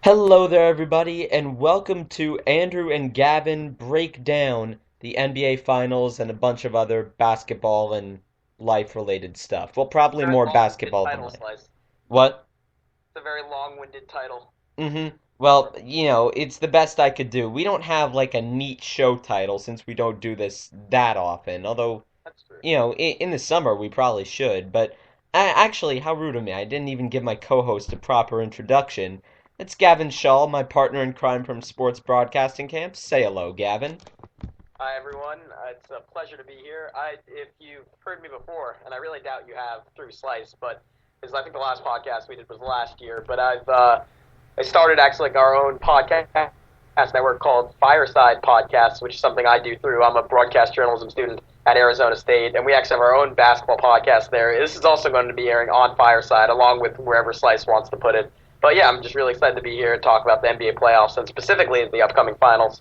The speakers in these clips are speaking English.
Hello there, everybody, and welcome to Andrew and Gavin break down the NBA Finals and a bunch of other basketball and life-related stuff. Well, probably Very more long-winded basketball than title life. slice. What? It's a very long-winded title. Well, it's the best I could do. We don't have like a neat show title since we don't do this that often. Although, That's true. in the summer we probably should. But actually, how rude of me. I didn't even give my co-host a proper introduction. It's Gavin Shaw, my partner in crime from Sports Broadcasting Camp. Say hello, Gavin. Hi, everyone. It's a pleasure to be here. If you've heard me before, and I really doubt you have through Slice, but because I think the last podcast we did was last year, but I started actually like our own podcast network called Fireside Podcasts, which is something I do through. I'm a broadcast journalism student at Arizona State, and we actually have our own basketball podcast there. This is also going to be airing on Fireside, along with wherever Slice wants to put it. But yeah, I'm just really excited to be here and talk about the NBA playoffs and specifically the upcoming finals.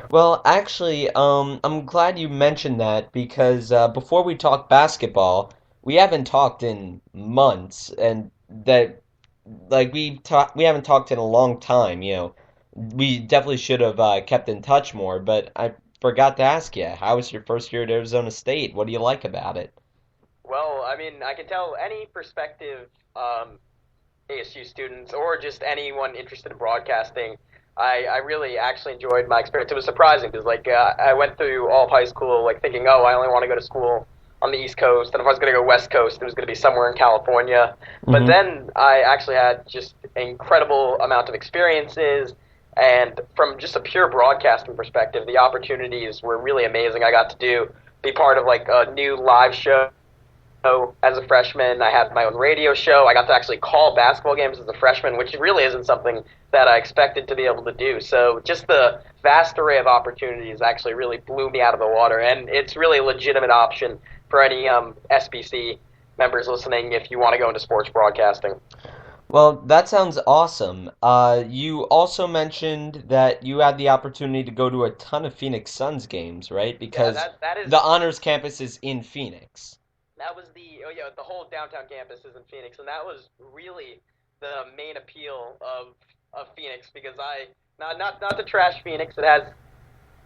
Well, actually, I'm glad you mentioned that because before we talk basketball, we haven't talked in months, and that like we haven't talked in a long time. We definitely should have kept in touch more. But I forgot to ask you, how was your first year at Arizona State? What do you like about it? Well, I mean, I can tell any prospective ASU students or just anyone interested in broadcasting, I really actually enjoyed my experience. It was surprising because I went through all of high school like thinking, oh, I only want to go to school on the East Coast, and if I was going to go West Coast, it was going to be somewhere in California. But Hmm. then I actually had just an incredible amount of experiences, and from just a pure broadcasting perspective, the opportunities were really amazing. I got to be part of like a new live show as a freshman. I had my own radio show. I got to actually call basketball games as a freshman, which really isn't something that I expected to be able to do. So just the vast array of opportunities actually really blew me out of the water, and it's really a legitimate option for any SBC members listening if you want to go into sports broadcasting. Well, that sounds awesome. You also mentioned that you had the opportunity to go to a ton of Phoenix Suns games, right? Yeah, Because that is the honors campus is in Phoenix. that was the whole downtown campus is in Phoenix, and that was really the main appeal of Phoenix because I not to trash Phoenix. It has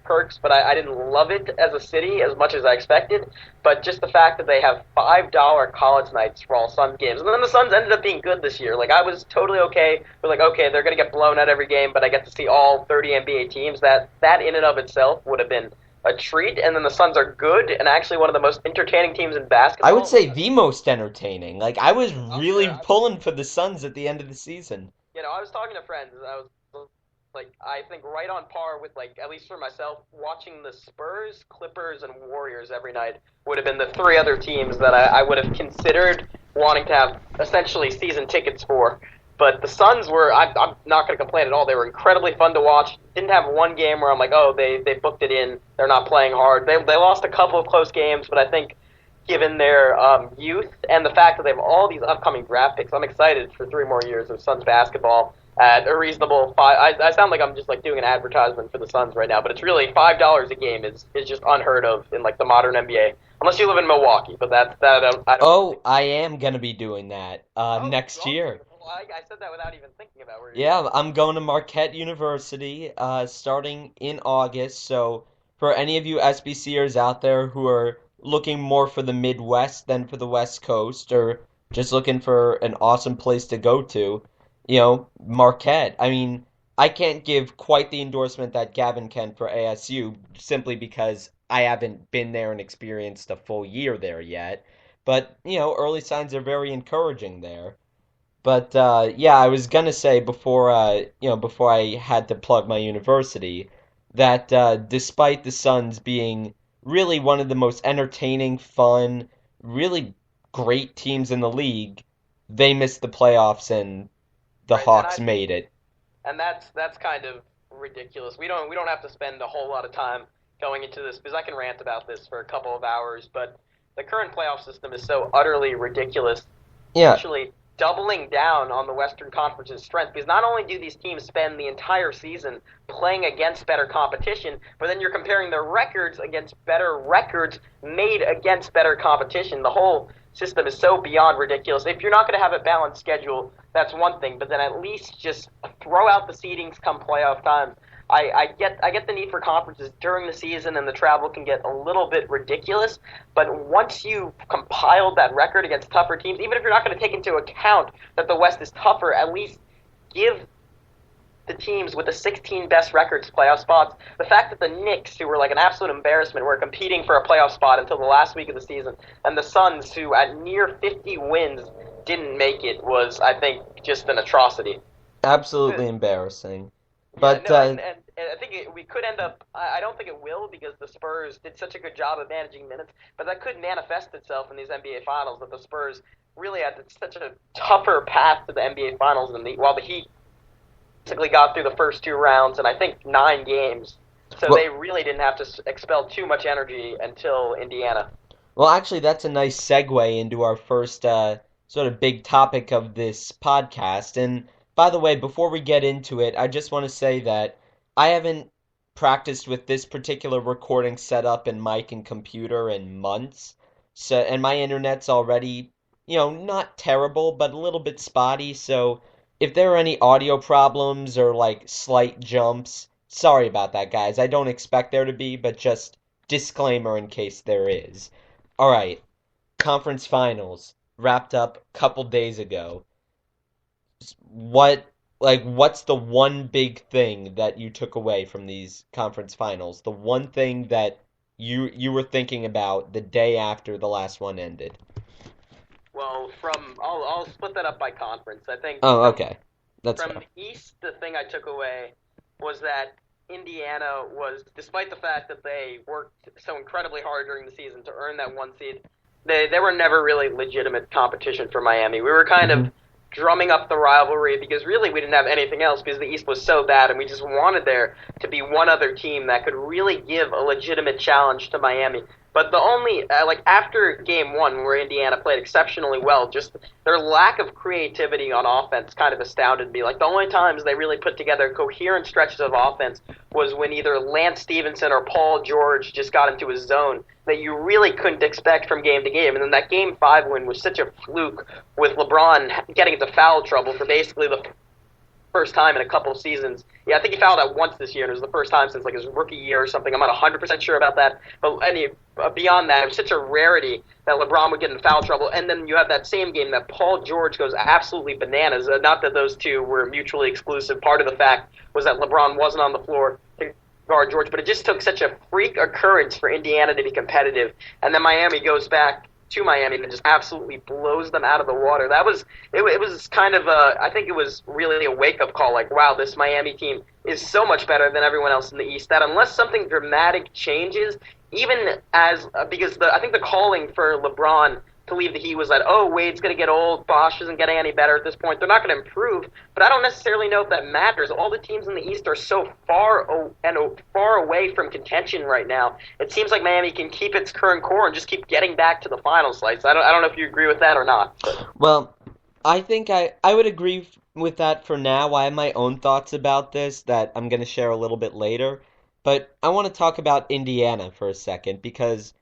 perks, but I didn't love it as a city as much as I expected. But just the fact that they have $5 college nights for all Suns games, and then the Suns ended up being good this year. Like I was totally okay with like okay they're gonna get blown out every game, but I get to see all 30 NBA teams. That in and of itself would have been a treat. And then the Suns are good and actually one of the most entertaining teams in I would basketball. say the most entertaining. Like I was Oh, sure. really pulling for the Suns at the end of the season. I was talking to friends. I was like, I think right on par with like at least for myself, watching the Spurs, Clippers, and Warriors every night would have been the three other teams that I would have considered wanting to have essentially season tickets for. But the Suns were, I'm not going to complain at all. They were incredibly fun to watch. Didn't have one game where I'm like, oh, they booked it in. They're not playing hard. They lost a couple of close games, but I think given their youth and the fact that they have all these upcoming draft picks, I'm excited for 3 more years of Suns basketball at a reasonable five. I sound like I'm just like doing an advertisement for the Suns right now, but it's really $5 a game is just unheard of in like the modern NBA, unless you live in Milwaukee. But that's that I don't Oh, think. I am gonna be doing that Oh, next year. well, I said that without even thinking about where you're Yeah, going. I'm going to Marquette University starting in August. So for any of you SBCers out there who are looking more for the Midwest than for the West Coast, or just looking for an awesome place to go to, Marquette. I mean, I can't give quite the endorsement that Gavin can for ASU simply because I haven't been there and experienced a full year there yet. But, early signs are very encouraging there. But yeah, I was gonna say before I had to plug my university, that despite the Suns being really one of the most entertaining, fun, really great teams in the league, they missed the playoffs and the Right, Hawks made it. and that's kind of ridiculous. We don't have to spend a whole lot of time going into this because I can rant about this for a couple of hours. But the current playoff system is so utterly ridiculous. Yeah, Essentially, doubling down on the Western Conference's strength, because not only do these teams spend the entire season playing against better competition, but then you're comparing their records against better records made against better competition. The whole system is so beyond ridiculous. If you're not going to have a balanced schedule, that's one thing, but then at least just throw out the seedings come playoff time. I get the need for conferences during the season, and the travel can get a little bit ridiculous. But once you've compiled that record against tougher teams, even if you're not going to take into account that the West is tougher, at least give the teams with the 16 best records playoff spots. The fact that the Knicks, who were like an absolute embarrassment, were competing for a playoff spot until the last week of the season, and the Suns, who at near 50 wins didn't make it, was, I think, just an atrocity. Absolutely embarrassing. Yeah, But no, and I think we could end up. I don't think it will, because the Spurs did such a good job of managing minutes, but that could manifest itself in these NBA Finals, that the Spurs really had such a tougher path to the NBA Finals while the Heat basically got through the first two rounds and I think 9 games, so well, they really didn't have to expel too much energy until Indiana. well, actually, that's a nice segue into our first sort of big topic of this podcast. And by the way, before we get into it, I just want to say that I haven't practiced with this particular recording setup and mic and computer in months. So, and my internet's already, not terrible, but a little bit spotty. So, if there are any audio problems or like slight jumps, sorry about that, guys. I don't expect there to be, but just disclaimer in case there is. All right, conference finals wrapped up a couple days ago. What what's the one big thing that you took away from these conference finals? The one thing that you were thinking about the day after the last one ended? Well, I'll split that up by conference. I think Oh, okay. That's from fair. the East, the thing I took away was that Indiana was, despite the fact that they worked so incredibly hard during the season to earn that 1 seed, they were never really legitimate competition for Miami. We were kind of Mhm. drumming up the rivalry because really we didn't have anything else, because the East was so bad, and we just wanted there to be one other team that could really give a legitimate challenge to Miami. But the only, after game one, where Indiana played exceptionally well, just their lack of creativity on offense kind of astounded me. Like, the only times they really put together coherent stretches of offense was when either Lance Stevenson or Paul George just got into his zone that you really couldn't expect from game to game. And then that Game 5 win was such a fluke, with LeBron getting into foul trouble for basically the first time in a couple of seasons. Yeah, I think he fouled out once this year, and it was the first time since like his rookie year or something. I'm not 100% sure about that. But beyond that, it was such a rarity that LeBron would get in foul trouble. And then you have that same game that Paul George goes absolutely bananas. Not that those two were mutually exclusive. Part of the fact was that LeBron wasn't on the floor to guard George, but it just took such a freak occurrence for Indiana to be competitive. And then Miami goes back to Miami and just absolutely blows them out of the water. It was kind of I think it was really a wake-up call, like, wow, this Miami team is so much better than everyone else in the East, that unless something dramatic changes, even because I think the calling for LeBron to leave the Heat was that, oh, Wade's going to get old, Bosh isn't getting any better at this point, they're not going to improve, but I don't necessarily know if that matters. All the teams in the East are so far away from contention right now. It seems like Miami can keep its current core and just keep getting back to the final slice. I don't know if you agree with that or not. Well, I think I would agree with that for now. I have my own thoughts about this that I'm going to share a little bit later. But I want to talk about Indiana for a second because,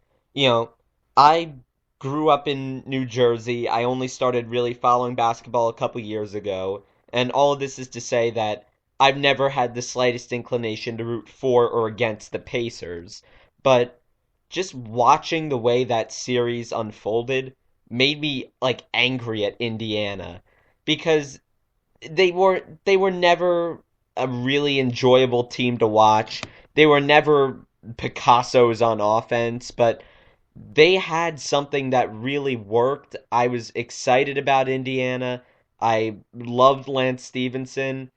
I grew up in New Jersey. I only started really following basketball a couple years ago. And all of this is to say that I've never had the slightest inclination to root for or against the Pacers. But just watching the way that series unfolded made me like angry at Indiana because they were never a really enjoyable team to watch. They were never Picassos on offense, but they had something that really worked. I was excited about Indiana. I loved Lance Stevenson.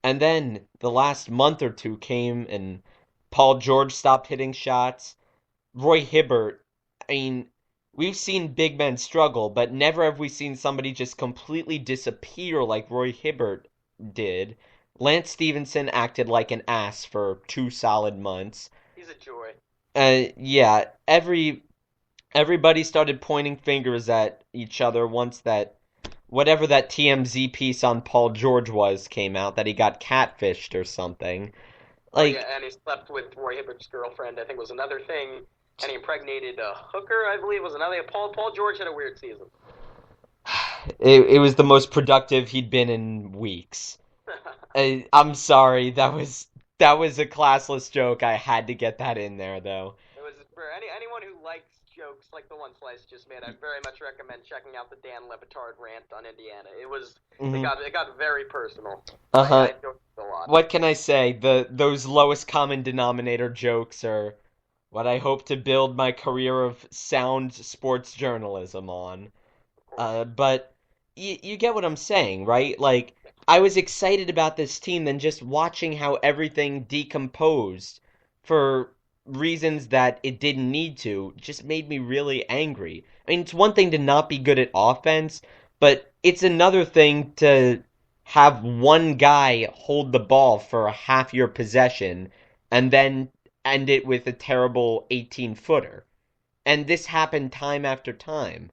And then the last month or two came and Paul George stopped hitting shots. Roy Hibbert, I mean, we've seen big men struggle, but never have we seen somebody just completely disappear like Roy Hibbert did. Lance Stevenson acted like an ass for 2 solid months. He's a joy. Yeah, everybody started pointing fingers at each other whatever that TMZ piece on Paul George was came out that he got catfished or something. Oh yeah, Like and he slept with Roy Hibbert's girlfriend. I think was another thing, and he impregnated a hooker. I believe was another. Paul George had a weird season. it was the most productive he'd been in weeks. I'm sorry, that was a classless joke. I had to get that in there though. It was for anyone who likes jokes like the one Slice just made. I very much recommend checking out the Dan Le Batard rant on Indiana. Hmm. It got very personal. I Uh-huh. enjoyed it a lot. What can I say? Those lowest common denominator jokes are what I hope to build my career of sound sports journalism on. Of course. But you get what I'm saying, right? Like, I was excited about this team, then just watching how everything decomposed for reasons that it didn't need to just made me really angry. I mean, it's one thing to not be good at offense, but it's another thing to have one guy hold the ball for half your possession and then end it with a terrible 18-footer. And this happened time after time.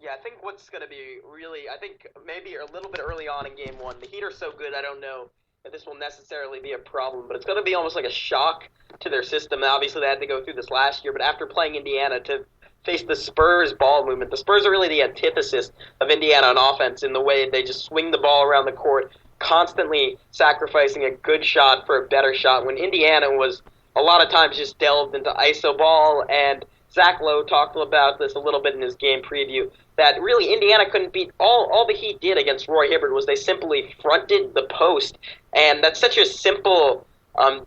Yeah, I think what's going to be really, I think maybe a little bit early on in game one, the Heat are so good, I don't know if this will necessarily be a problem, but it's going to be almost like a shock to their system. Now, obviously, they had to go through this last year, but after playing Indiana to face the Spurs ball movement, the Spurs are really the antithesis of Indiana on offense in the way they just swing the ball around the court, constantly sacrificing a good shot for a better shot, when Indiana was a lot of times just delved into iso ball, and Zach Lowe talked about this a little bit in his game preview, that really Indiana couldn't beat. All the Heat did against Roy Hibbert was they simply fronted the post, and that's such a simple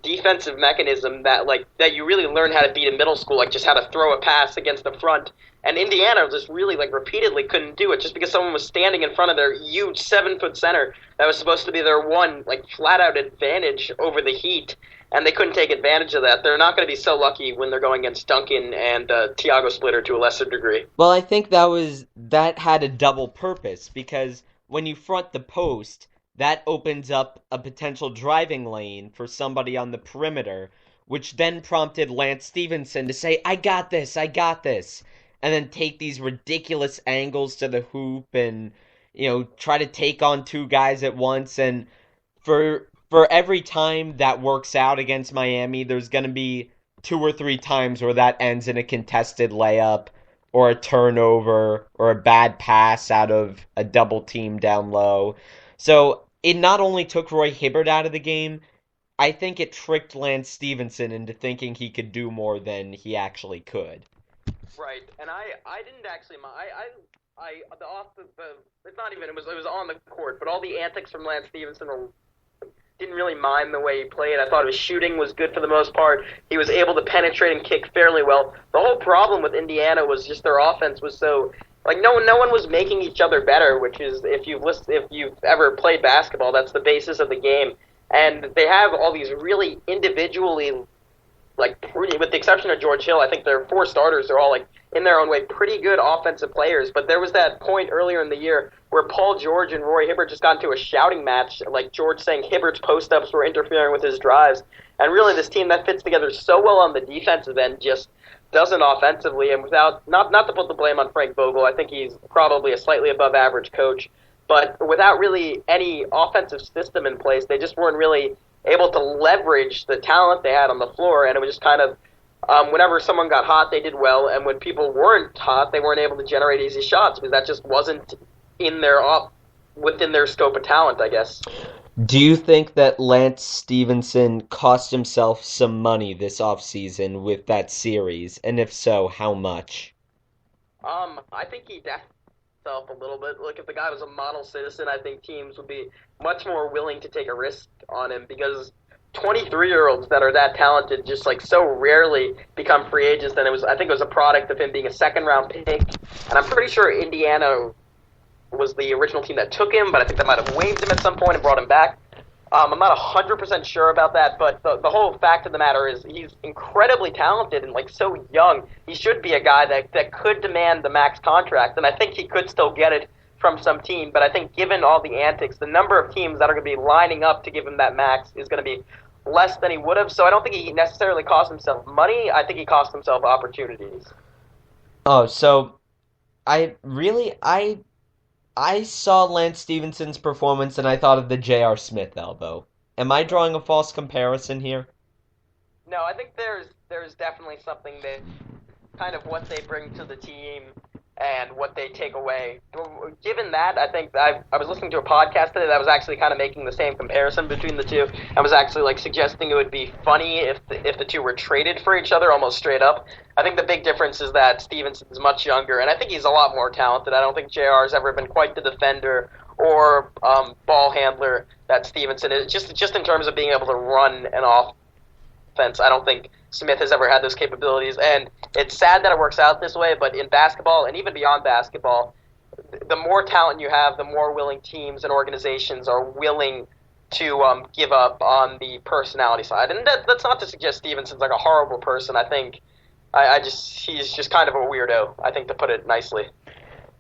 defensive mechanism that you really learn how to beat in middle school, like just how to throw a pass against the front. And Indiana just really repeatedly couldn't do it just because someone was standing in front of their huge 7-foot center that was supposed to be their one flat out advantage over the Heat, and they couldn't take advantage of that. They're not going to be so lucky when they're going against Duncan and Tiago Splitter to a lesser degree. Well, I think that had a double purpose because when you front the post, that opens up a potential driving lane for somebody on the perimeter, which then prompted Lance Stevenson to say, I got this," and then take these ridiculous angles to the hoop and, try to take on two guys at once. And for every time that works out against Miami, there's going to be two or three times where that ends in a contested layup or a turnover or a bad pass out of a double team down low. So it not only took Roy Hibbert out of the game, I think it tricked Lance Stevenson into thinking he could do more than he actually could. Right, and I didn't actually mind. The off the it's not even it was on the court, but all the antics from Lance Stevenson didn't really mind the way he played. I thought his shooting was good for the most part. He was able to penetrate and kick fairly well. The whole problem with Indiana was just their offense was so no one was making each other better, which is if you've ever played basketball, that's the basis of the game. And they have all these really individually pretty, with the exception of George Hill, I think their four starters are all in their own way pretty good offensive players. But there was that point earlier in the year where Paul George and Roy Hibbert just got into a shouting match, George saying Hibbert's post-ups were interfering with his drives. And really this team that fits together so well on the defensive end just doesn't offensively. And without, not to put the blame on Frank Vogel, I think he's probably a slightly above average coach. But without really any offensive system in place, they just weren't really able to leverage the talent they had on the floor, and it was just kind of whenever someone got hot, they did well, and when people weren't hot, they weren't able to generate easy shots because that just wasn't within their scope of talent, I guess. Do you think that Lance Stevenson cost himself some money this offseason with that series? And if so, how much? I think he definitely himself a little bit. Look, if the guy was a model citizen, I think teams would be much more willing to take a risk on him because 23-year-olds that are that talented just so rarely become free agents. And I think it was a product of him being a second-round pick. And I'm pretty sure Indiana was the original team that took him, but I think they might have waived him at some point and brought him back. I'm not 100% sure about that, but the whole fact of the matter is he's incredibly talented and so young. He should be a guy that could demand the max contract, and I think he could still get it from some team. But I think given all the antics, the number of teams that are going to be lining up to give him that max is going to be less than he would have. So I don't think he necessarily cost himself money. I think he cost himself opportunities. Oh, so I I saw Lance Stevenson's performance and I thought of the J.R. Smith elbow. Am I drawing a false comparison here? No, I think there's definitely something that kind of what they bring to the team and what they take away. Given that, I think I was listening to a podcast today that was actually kind of making the same comparison between the two. I was actually like suggesting it would be funny if the two were traded for each other almost straight up. I think the big difference is that Stevenson's much younger, and I think he's a lot more talented. I don't think JR has ever been quite the defender or ball handler that Stevenson is. Just in terms of being able to run an offense, I don't think Smith has ever had those capabilities, and it's sad that it works out this way, but in basketball, and even beyond basketball, the more talent you have, the more willing teams and organizations are willing to give up on the personality side. And that's not to suggest Stevenson's like a horrible person. I think he's just kind of a weirdo, I think, to put it nicely.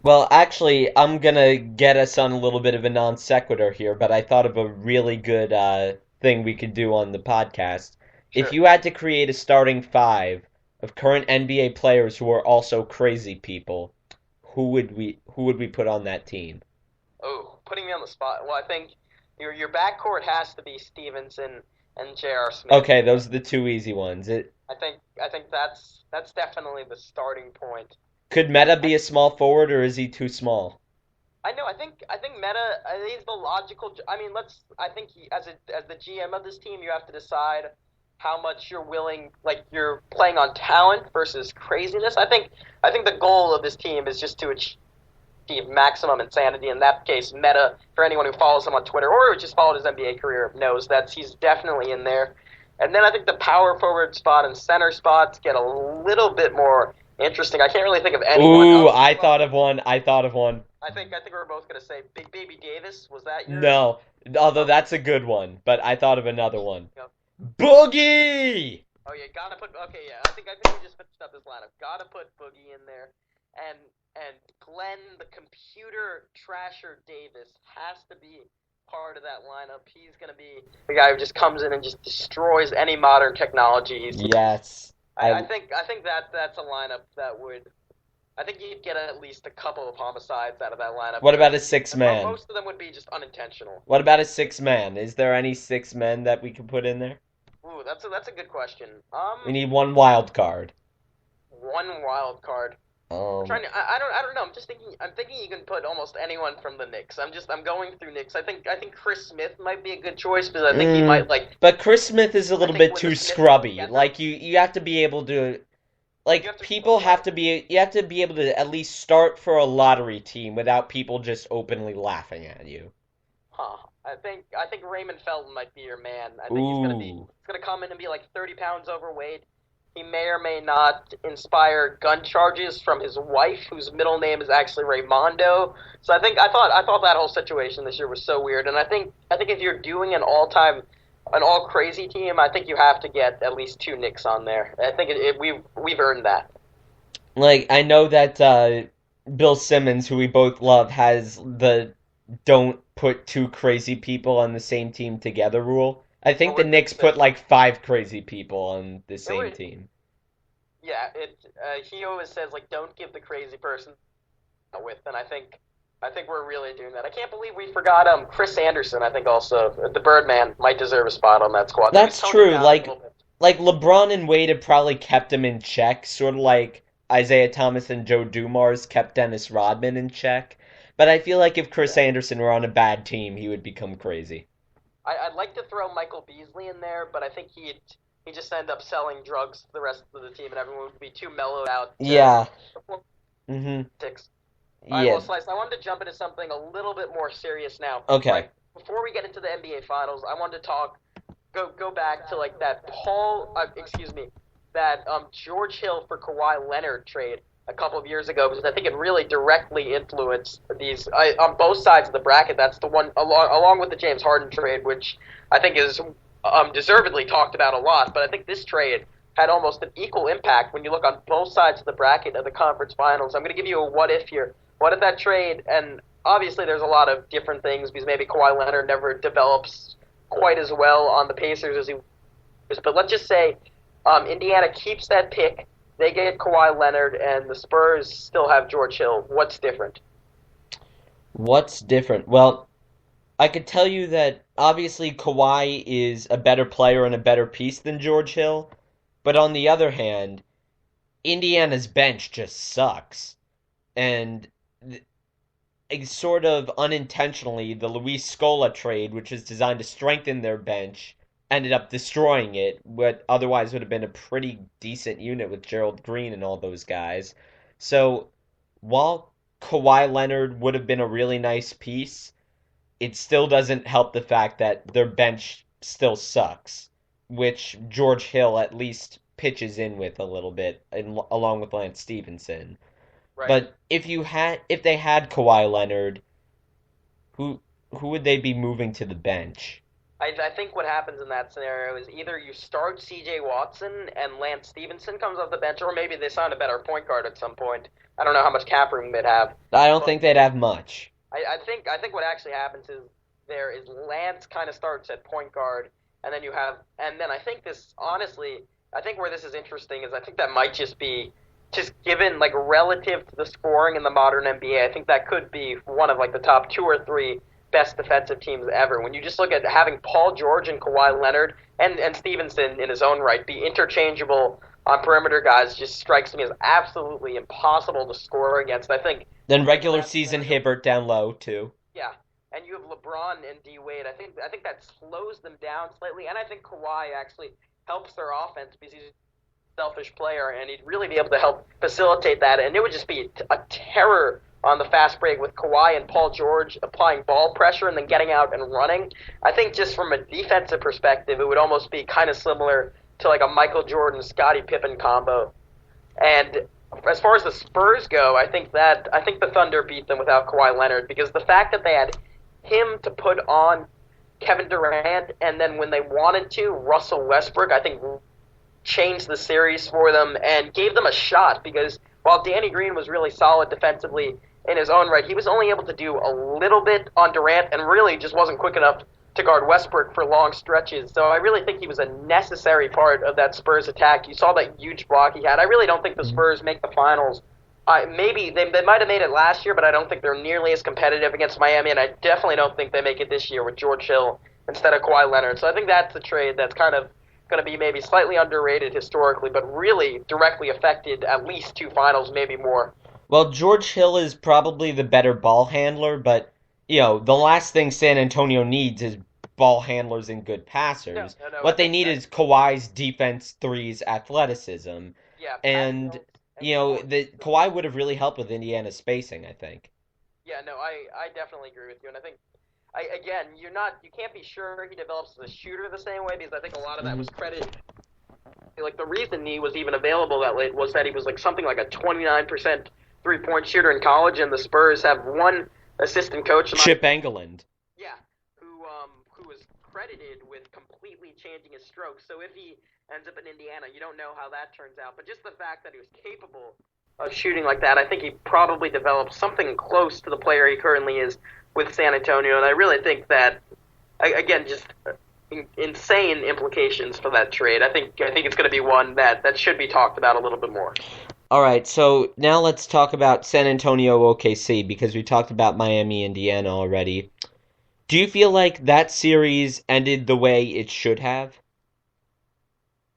Well, actually, I'm gonna get us on a little bit of a non sequitur here, but I thought of a really good thing we could do on the podcast. Sure. If you had to create a starting five of current NBA players who are also crazy people, who would we put on that team? Oh, putting me on the spot. Well, I think your backcourt has to be Stevenson and J.R. Smith. Okay, those are the two easy ones. I think that's definitely the starting point. Could Meta be a small forward, or is he too small? I know. I think Meta is the logical. I mean, I think as the GM of this team, you have to decide how much you're willing, like you're playing on talent versus craziness. I think the goal of this team is just to achieve maximum insanity. In that case, Meta, for anyone who follows him on Twitter or just followed his NBA career, knows that he's definitely in there. And then I think the power forward spot and center spots get a little bit more interesting. I can't really think of anyone. Ooh, I thought of one. I think we're both gonna say Big Baby Davis. Was that your? No, although that's a good one, but I thought of another one. Yep. Boogie! Oh yeah, gotta put. Okay, yeah, I think we just finished up this lineup. Gotta put Boogie in there, and Glenn, the computer trasher Davis, has to be part of that lineup. He's gonna be the guy who just comes in and just destroys any modern technology. Yes. I think that's a lineup that would. I think you'd get at least a couple of homicides out of that lineup. What about a six-man? Most of them would be just unintentional. What about a six-man? Is there any six men that we could put in there? Ooh, that's a good question. We need one wild card. One wild card. I'm trying to, I don't know. I'm thinking you can put almost anyone from the Knicks. I'm going through Knicks. I think Chris Smith might be a good choice because I think he might like. But Chris Smith is a little bit too scrubby. Like you have to be able to. Like you have to be able to at least start for a lottery team without people just openly laughing at you. Huh. I think Raymond Felton might be your man. I think he's gonna come in and be like 30 pounds overweight. He may or may not inspire gun charges from his wife, whose middle name is actually Raymondo. So I thought that whole situation this year was so weird. And I think if you're doing an all crazy team, I think you have to get at least two Knicks on there. I think we've earned that. Like I know that Bill Simmons, who we both love, has the don't put two crazy people on the same team together rule. I think the Knicks put like 5 crazy people on the same team. Yeah, he always says like don't give the crazy person with, and I think we're really doing that. I can't believe we forgot Chris Anderson. I think also the Birdman might deserve a spot on that squad. That's true. Like LeBron and Wade have probably kept him in check, sort of like Isaiah Thomas and Joe Dumars kept Dennis Rodman in check. But I feel like if Chris Anderson were on a bad team, he would become crazy. I'd like to throw Michael Beasley in there, but I think he'd just end up selling drugs to the rest of the team, and everyone would be too mellowed out. Yeah. Six. All right, well, Slice, I wanted to jump into something a little bit more serious now. Okay. Like, before we get into the NBA Finals, I wanted to go back to like that George Hill for Kawhi Leonard trade a couple of years ago, because I think it really directly influenced these on both sides of the bracket. That's the one along with the James Harden trade, which I think is deservedly talked about a lot. But I think this trade had almost an equal impact when you look on both sides of the bracket of the conference finals. I'm going to give you a what if here. What if that trade? And obviously, there's a lot of different things because maybe Kawhi Leonard never develops quite as well on the Pacers as he was. But let's just say Indiana keeps that pick. They get Kawhi Leonard, and the Spurs still have George Hill. What's different? What's different? Well, I could tell you that obviously Kawhi is a better player and a better piece than George Hill, but on the other hand, Indiana's bench just sucks. And sort of unintentionally, the Luis Scola trade, which is designed to strengthen their bench, ended up destroying it. What otherwise would have been a pretty decent unit with Gerald Green and all those guys. So while Kawhi Leonard would have been a really nice piece, it still doesn't help the fact that their bench still sucks, which George Hill at least pitches in with a little bit, along with Lance Stevenson. Right. But if they had Kawhi Leonard, who who would they be moving to the bench? I think what happens in that scenario is either you start C.J. Watson and Lance Stevenson comes off the bench, or maybe they sign a better point guard at some point. I don't know how much cap room they'd have. I don't But think they'd have much. I think what actually happens is there is Lance kind of starts at point guard, and then I think this honestly, I think where this is interesting is I think that might just given like relative to the scoring in the modern NBA, I think that could be one of like the top two or three best defensive teams ever. When you just look at having Paul George and Kawhi Leonard and Stevenson in his own right be interchangeable on perimeter guys just strikes me as absolutely impossible to score against. I think Then regular that season scenario, Hibbert down low too. yeah, and you have LeBron and D Wade. I think that slows them down slightly, and I think Kawhi actually helps their offense because he's a selfish player, and he'd really be able to help facilitate that. And it would just be a terror on the fast break with Kawhi and Paul George applying ball pressure and then getting out and running. I think just from a defensive perspective, it would almost be kind of similar to like a Michael Jordan Scottie Pippen combo. And as far as the Spurs go, I think the Thunder beat them without Kawhi Leonard because the fact that they had him to put on Kevin Durant and then when they wanted to, Russell Westbrook, I think changed the series for them and gave them a shot because while Danny Green was really solid defensively in his own right, he was only able to do a little bit on Durant and really just wasn't quick enough to guard Westbrook for long stretches. So I really think he was a necessary part of that Spurs attack. You saw that huge block he had. I really don't think the Spurs make the finals. Maybe they might have made it last year, but I don't think they're nearly as competitive against Miami, and I definitely don't think they make it this year with George Hill instead of Kawhi Leonard. So I think that's a trade that's kind of going to be maybe slightly underrated historically, but really directly affected at least two finals, maybe more. Well, George Hill is probably the better ball handler, but the last thing San Antonio needs is ball handlers and good No, passers. no, no. I What they think need that is Kawhi's defense, threes, athleticism. yeah, Patty And Mills and Kawhi. the Kawhi would have really helped with Indiana's spacing, I think. Yeah, no, I definitely agree with you, and I think again, you can't be sure he develops as a shooter the same way because I think a lot of that Mhm. was credit. Like the reason he was even available that late was that he was like something like a 29% 3-point shooter in college, and the Spurs have one assistant coach. Chip Engeland. Yeah, who was credited with completely changing his stroke. So if he ends up in Indiana, you don't know how that turns out. But just the fact that he was capable of shooting like that, I think he probably developed something close to the player he currently is with San Antonio. And I really think that, again, just insane implications for that trade. I think it's going to be one that should be talked about a little bit more. All right, so now let's talk about San Antonio OKC because we talked about Miami, Indiana already. Do you feel like that series ended the way it should have,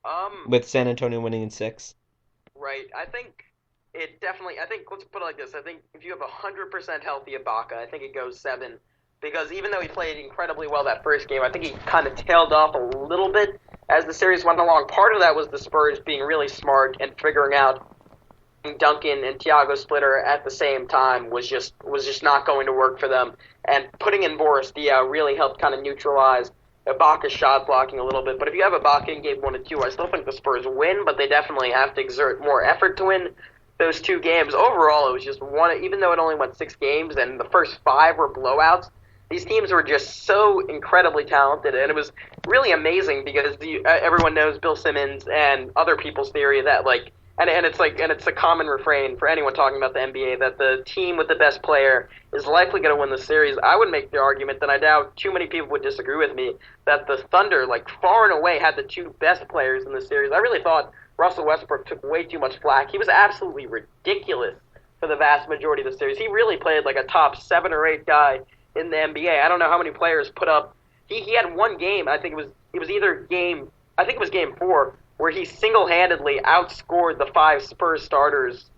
Um, with San Antonio winning in six? right. I think it definitely. I think let's put it like this. I think if you have 100% healthy Ibaka, I think it goes 7. Because even though he played incredibly well that first game, I think he kind of tailed off a little bit as the series went along. Part of that was the Spurs being really smart and figuring out Duncan and Thiago Splitter at the same time was just not going to work for them. And putting in Boris Diaw really helped kind of neutralize Ibaka's shot blocking a little bit. But if you have Ibaka in game 1 and 2, I still think the Spurs win, but they definitely have to exert more effort to win those two games. Overall, it was just one, even though it only went 6 games and the first 5 were blowouts, these teams were just so incredibly talented, and it was really amazing because everyone knows Bill Simmons and other people's theory that and it's a common refrain for anyone talking about the NBA that the team with the best player is likely going to win the series. I would make the argument that I doubt too many people would disagree with me that the Thunder, far and away, had the 2 best players in the series. I really thought Russell Westbrook took way too much flack. He was absolutely ridiculous for the vast majority of the series. He really played like a top 7 or 8 guy in the NBA. I don't know how many players put up. He had one game. I think it was either game. I think it was game 4 where he single-handedly outscored the 5 Spurs starters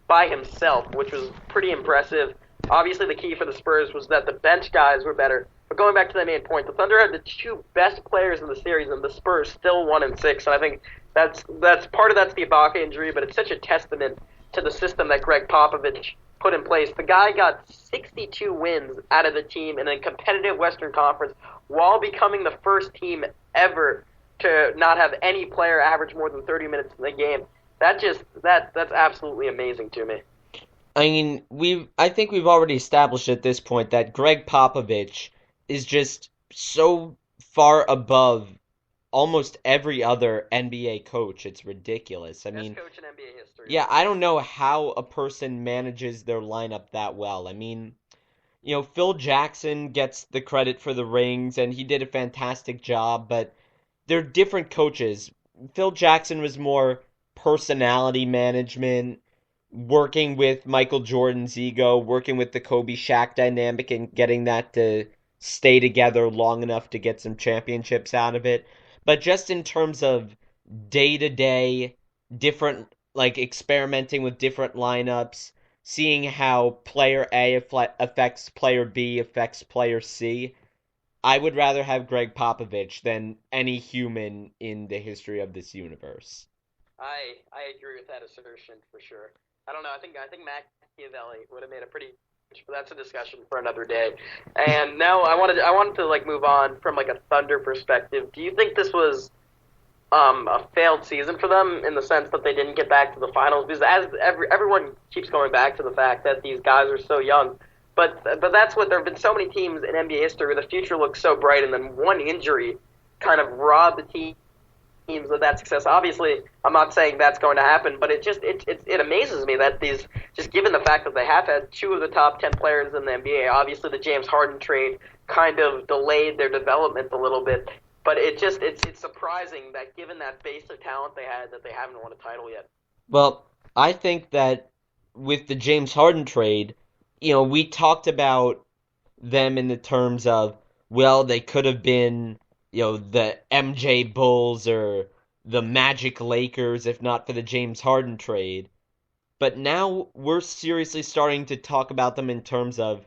by himself, which was pretty impressive. Obviously, the key for the Spurs was that the bench guys were better. But going back to the main point, the Thunder had the 2 best players in the series, and the Spurs still won in 6. And I think that's part of that's the Ibaka injury, but it's such a testament to the system that Greg Popovich put in place. The guy got 62 wins out of the team in a competitive Western Conference while becoming the first team ever to not have any player average more than 30 minutes in the game. That's absolutely amazing to me. I mean, I think we've already established at this point that Greg Popovich is just so far above almost every other NBA coach. It's ridiculous. I mean, Best coach in NBA history. yeah, I don't know how a person manages their lineup that well. I mean, Phil Jackson gets the credit for the rings, and he did a fantastic job, but they're different coaches. Phil Jackson was more personality management, working with Michael Jordan's ego, working with the Kobe Shaq dynamic and getting that to stay together long enough to get some championships out of it. But just in terms of day-to-day, different, like experimenting with different lineups, seeing how player A affects player B, affects player C, I would rather have Greg Popovich than any human in the history of this universe. I agree with that assertion for sure. I don't know. I think Machiavelli would have made a pretty. But that's a discussion for another day. And now I wanted to like move on from like a Thunder perspective. Do you think this was a failed season for them in the sense that they didn't get back to the finals? Because everyone keeps going back to the fact that these guys are so young. But that's what there have been so many teams in NBA history where the future looks so bright, and then one injury kind of robbed the teams of that success. Obviously, I'm not saying that's going to happen, but it amazes me that these, just given the fact that they have had 2 of the top 10 players in the NBA, obviously the James Harden trade kind of delayed their development a little bit, but it's surprising that given that base of talent they had, that they haven't won a title yet. Well, I think that with the James Harden trade, we talked about them in the terms of, well, they could have been, the MJ Bulls or the Magic Lakers if not for the James Harden trade. But now we're seriously starting to talk about them in terms of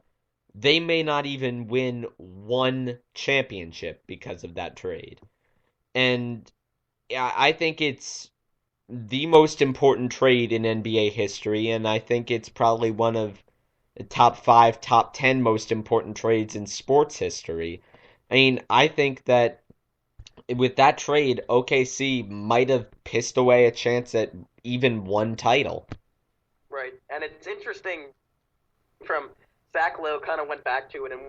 they may not even win one championship because of that trade. And I think it's the most important trade in NBA history, and I think it's probably one of the top 5, top 10 most important trades in sports history. I mean, I think that with that trade, OKC might have pissed away a chance at even one title. Right, and it's interesting from Zach Lowe kind of went back to it, and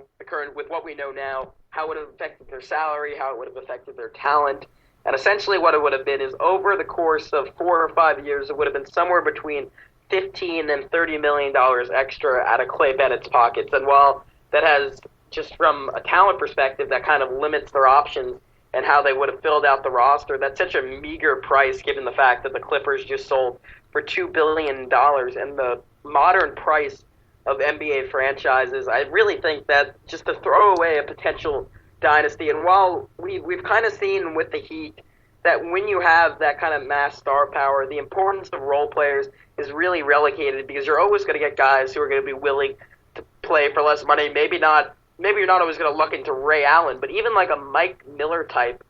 with what we know now, how it would have affected their salary, how it would have affected their talent, and essentially what it would have been is over the course of 4 or 5 years, it would have been somewhere between $15 and $30 million extra out of Clay Bennett's pockets. And while that has, just from a talent perspective, that kind of limits their options and how they would have filled out the roster, that's such a meager price given the fact that the Clippers just sold for $2 billion. And the modern price of NBA franchises, I really think that just to throw away a potential dynasty. And while we've kind of seen with the Heat that when you have that kind of mass star power, the importance of role players is really relegated because you're always going to get guys who are going to be willing to play for less money. Maybe you're not always going to look into Ray Allen, but even like a Mike Miller type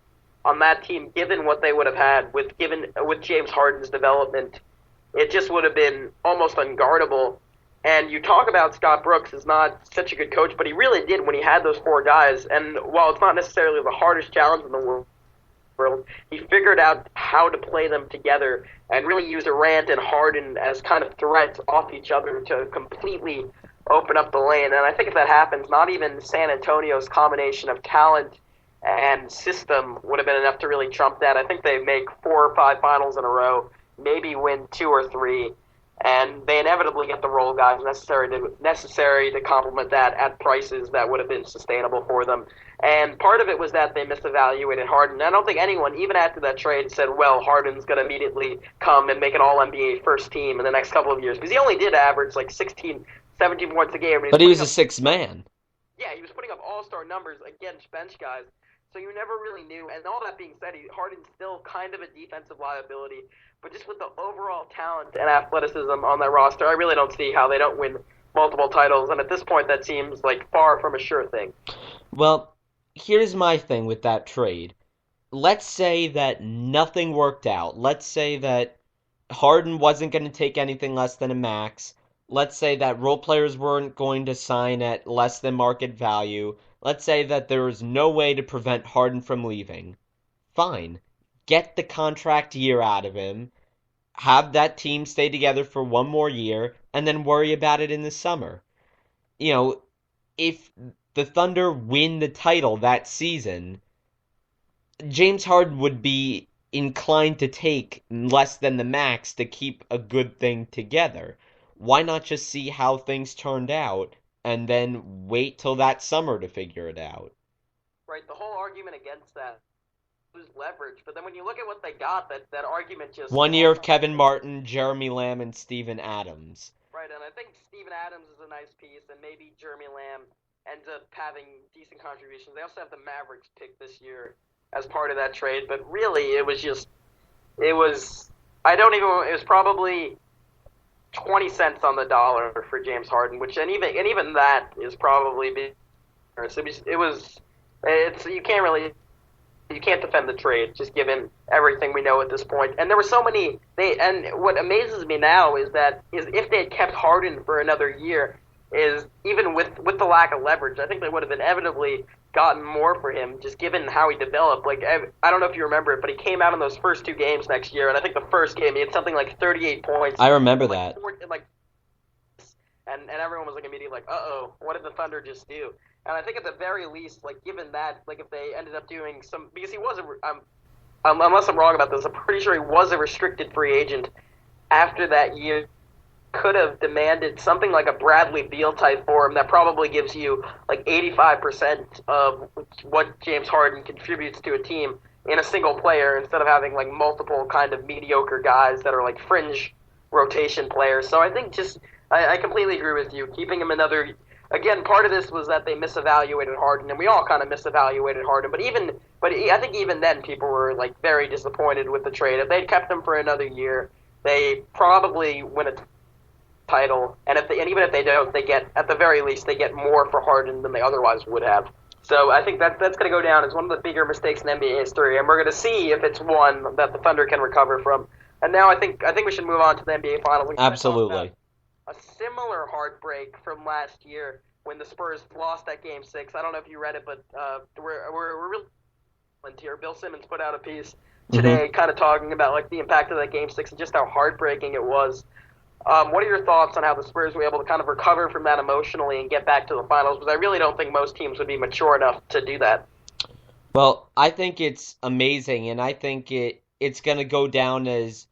on that team, given what they would have had with James Harden's development, it just would have been almost unguardable. And you talk about Scott Brooks is not such a good coach, but he really did when he had those 4 guys. And while it's not necessarily the hardest challenge in the world, he figured out how to play them together and really use Durant and Harden as kind of threats off each other to completely open up the lane. And I think if that happens, not even San Antonio's combination of talent and system would have been enough to really trump that. I think they make 4 or 5 finals in a row, maybe win 2 or 3. and they inevitably get the role guys necessary to complement that at prices that would have been sustainable for them. And part of it was that they misevaluated Harden. I don't think anyone, even after that trade, said, well, Harden's going to immediately come and make an All-NBA first team in the next couple of years. Because he only did average like 16, 17 points a game. But he was a sixth man. Yeah, he was putting up all-star numbers against bench guys. So you never really knew. And all that being said, Harden's still kind of a defensive liability. But just with the overall talent and athleticism on that roster, I really don't see how they don't win multiple titles. And at this point, that seems like far from a sure thing. Well, here's my thing with that trade. Let's say that nothing worked out. Let's say that Harden wasn't going to take anything less than a max. Let's say that role players weren't going to sign at less than market value. Let's say that there was no way to prevent Harden from leaving. Fine. Get the contract year out of him. Have that team stay together for one more year, and then worry about it in the summer. If the Thunder win the title that season, James Harden would be inclined to take less than the max to keep a good thing together. Why not just see how things turned out and then wait till that summer to figure it out? Right, the whole argument against that was leverage, but then when you look at what they got, that argument just... 1 year of Kevin Martin, Jeremy Lamb, and Steven Adams. Right, and I think Steven Adams is a nice piece, and maybe Jeremy Lamb ends up having decent contributions. They also have the Mavericks pick this year as part of that trade, but really it was probably 20 cents on the dollar for James Harden, which and even that is probably big. You can't defend the trade just given everything we know at this point. And there were so many and what amazes me now is if they had kept Harden for another year, is even with the lack of leverage, I think they would have inevitably gotten more for him, just given how he developed. Like, I don't know if you remember it, but he came out in those first two games next year, and I think the first game he had something like 38 points. I remember that. And everyone was like immediately like, uh-oh, what did the Thunder just do? And I think at the very least, like, given that, like, if they ended up doing some, because he was unless I'm wrong about this, I'm pretty sure he was a restricted free agent after that year. Could have demanded something like a Bradley Beal type for him that probably gives you like 85% of what James Harden contributes to a team in a single player, instead of having like multiple kind of mediocre guys that are like fringe rotation players. So I think I completely agree with you. Keeping him another, again, part of this was that they misevaluated Harden, and we all kind of misevaluated Harden. But I think even then people were like very disappointed with the trade. If they'd kept him for another year, they probably win a title, and even if they don't, they get, at the very least, they get more for Harden than they otherwise would have. So I think that's going to go down as one of the bigger mistakes in NBA history, and we're going to see if it's one that the Thunder can recover from. And now I think we should move on to the NBA Finals. Absolutely. A similar heartbreak from last year when the Spurs lost that Game 6. I don't know if you read it, but we're really here. Bill Simmons put out a piece today kind of talking about like the impact of that Game 6 and just how heartbreaking it was. What are your thoughts on how the Spurs were able to kind of recover from that emotionally and get back to the finals? Because I really don't think most teams would be mature enough to do that. Well, I think it's amazing, and I think it's going to go down as,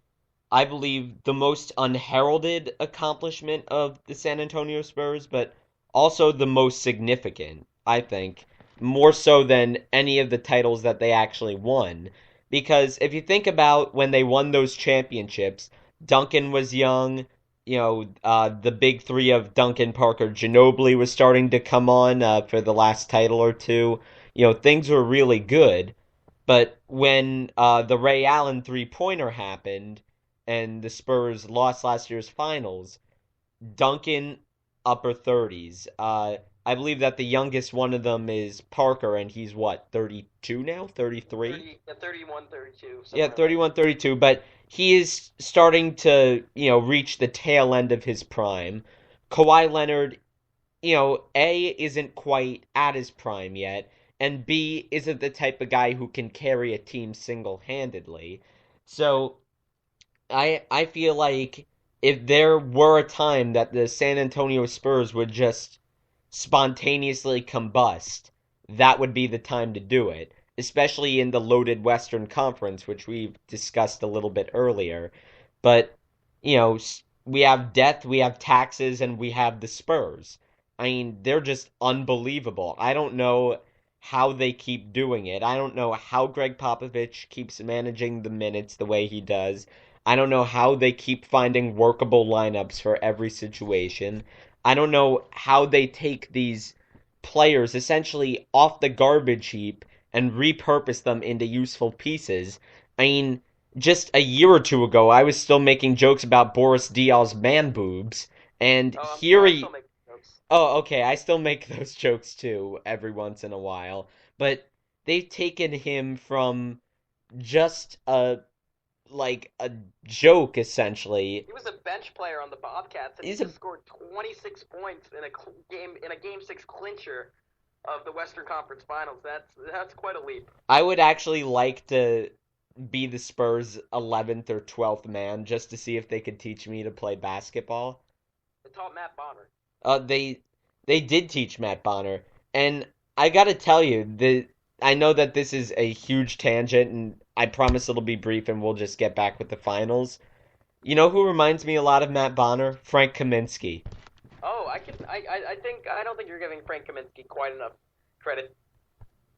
I believe, the most unheralded accomplishment of the San Antonio Spurs, but also the most significant, I think, more so than any of the titles that they actually won. Because if you think about when they won those championships, Duncan was young. The big three of Duncan, Parker, Ginobili was starting to come on for the last title or two. Things were really good. But when the Ray Allen three-pointer happened and the Spurs lost last year's finals, Duncan, upper 30s. I believe that the youngest one of them is Parker, and he's, 32 now? 33? 31, 32. Yeah, 31, 32, but he is starting to, reach the tail end of his prime. Kawhi Leonard, A, isn't quite at his prime yet, and B, isn't the type of guy who can carry a team single-handedly. So, I feel like if there were a time that the San Antonio Spurs would just spontaneously combust, that would be the time to do it, especially in the loaded Western Conference, which we've discussed a little bit earlier. But, we have death, we have taxes, and we have the Spurs. I mean, they're just unbelievable. I don't know how they keep doing it. I don't know how Greg Popovich keeps managing the minutes the way he does. I don't know how they keep finding workable lineups for every situation. I don't know how they take these players essentially off the garbage heap and repurpose them into useful pieces. I mean, just a year or two ago, I was still making jokes about Boris Diaw's man boobs, and Oh, I'm here still he. making jokes. Oh, okay, I still make those jokes too every once in a while, but they've taken him from just a joke essentially. He was a bench player on the Bobcats, and he He's a just scored 26 points in a game six clincher of the Western Conference Finals. That's quite a leap. I would actually like to be the Spurs 11th or 12th man just to see if they could teach me to play basketball. It taught Matt Bonner. Uh, they they did teach Matt Bonner, and I gotta tell you, I know that this is a huge tangent, and I promise it'll be brief, and we'll just get back with the finals. You know who reminds me a lot of Matt Bonner? Frank Kaminsky. Oh, I don't think you're giving Frank Kaminsky quite enough credit.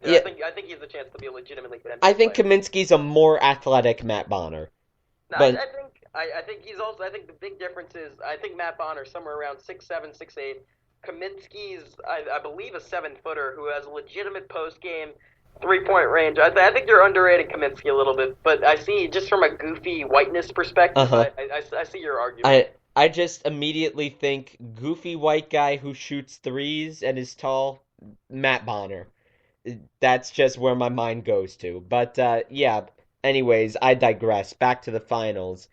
Yeah, I think he has a chance to be a legitimately good I NBA think player. Kaminsky's a more athletic Matt Bonner, No, but I think he's also I think the big difference is I think Matt Bonner somewhere around 6'7", 6'8". Kaminsky's I believe a 7-footer who has legitimate post game 3-point range. I think you're underrating Kaminsky a little bit, but I see just from a goofy whiteness perspective, uh-huh. I see your argument. I just immediately think goofy white guy who shoots threes and is tall, Matt Bonner. That's just where my mind goes to. But yeah, anyways, I digress. Back to the finals.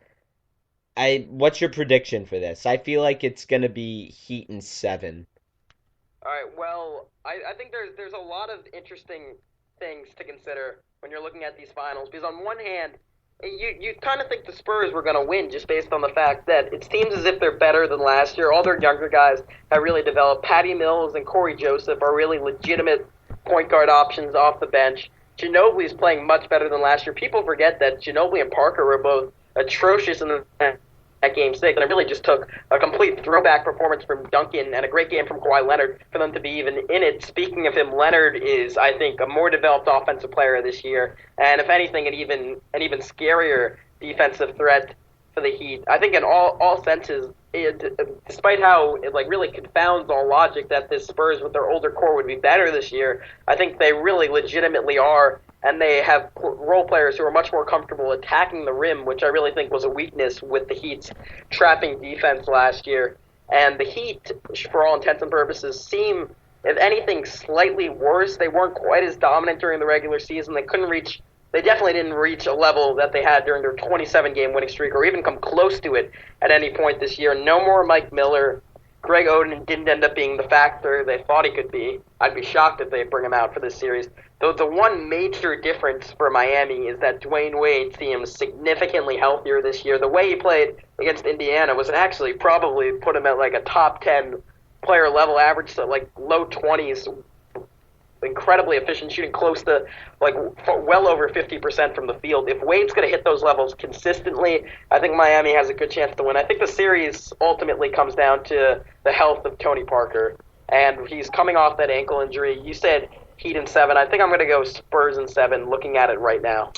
I what's your prediction for this? I feel like it's gonna be Heat in seven. All right. Well, I think there's a lot of interesting things to consider when you're looking at these finals because on one hand, you kind of think the Spurs were going to win just based on the fact that it seems as if they're better than last year. All their younger guys have really developed. Patty Mills and Corey Joseph are really legitimate point guard options off the bench. Ginobili's playing much better than last year. People forget that Ginobili and Parker were both atrocious in at Game 6, and it really just took a complete throwback performance from Duncan and a great game from Kawhi Leonard for them to be even in it. Speaking of him, Leonard is, I think, a more developed offensive player this year, and if anything, an even scarier defensive threat for the Heat. I think in all senses, despite how it like really confounds all logic that the Spurs with their older core would be better this year, I think they really legitimately are, and they have role players who are much more comfortable attacking the rim, which I really think was a weakness with the Heat's trapping defense last year. And the Heat, for all intents and purposes, seem, if anything, slightly worse. They weren't quite as dominant during the regular season. They definitely didn't reach a level that they had during their 27-game winning streak or even come close to it at any point this year. No more Mike Miller. Greg Oden didn't end up being the factor they thought he could be. I'd be shocked if they bring him out for this series. Though the one major difference for Miami is that Dwayne Wade seems significantly healthier this year. The way he played against Indiana was actually probably put him at like a top 10 player level average, so like low 20s, incredibly efficient, shooting close to like well over 50% from the field. If Wade's going to hit those levels consistently, I think Miami has a good chance to win. I think the series ultimately comes down to the health of Tony Parker, and he's coming off that ankle injury. You said Heat in 7. I think I'm going to go Spurs in 7. Looking at it right now.